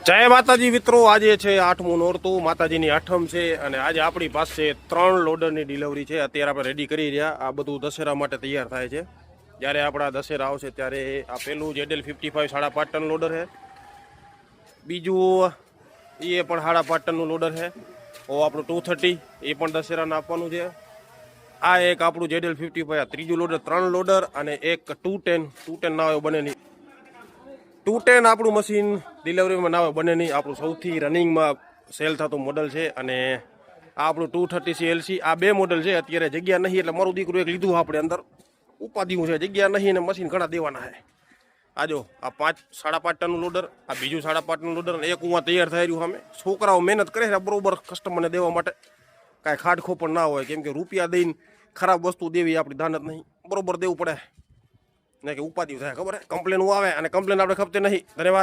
જય માતાજી મિત્રો, આજે છે 8મું નોરતું, માતાજીની આઠમ છે અને આજે આપણી પાસે 3 લોડરની ડિલિવરી છે. અત્યારે આપણે રેડી કરી રહ્યા. આ બધું દશેરા માટે તૈયાર થાય છે. જ્યારે આપણા દશેરા આવશે ત્યારે આ પેલું જેડેલ 55 5.5 ટન લોડર છે. બીજું એ પણ 5.5 ટનનું લોડર છે. ઓ આપણું 230 એ પણ દશેરાને આપવાનું છે. આ એક આપણું જેડેલ 55 આ ત્રીજું લોડર, 3 લોડર અને એક 210 ના હોય બને નહીં. 210 આપણું મશીન ડિલિવરીમાં ના હોય બને નહીં. આપણું સૌથી રનિંગમાં સેલ થતું મોડલ છે અને આ આપણું 230 CLC. આ 2 મોડલ છે. અત્યારે જગ્યા નહીં એટલે મારું દીકરું એક લીધું આપણે અંદર ઉપાધિયું છે. જગ્યા નહીં ને મશીન ઘણા દેવાના છે. આ જો આ 5.5 ટનનું લોડર, આ બીજું 5.5 ટનનું લોડર અને એક ઉવા તૈયાર થઈ રહ્યું સામે. છોકરાઓ મહેનત કરે છે બરોબર કસ્ટમરને દેવા માટે. કાંઈ ખાડખો પણ ના હોય, કેમ કે રૂપિયા દઈને ખરાબ વસ્તુ દેવી આપણી દાનત નહીં, બરોબર દેવું પડે ને કે ઉપાધિ થાય ખબર હે. કમ્પ્લેન આવે અને કમ્પ્લેન આપણે ખપતે નહીં. ધન્યવાદ.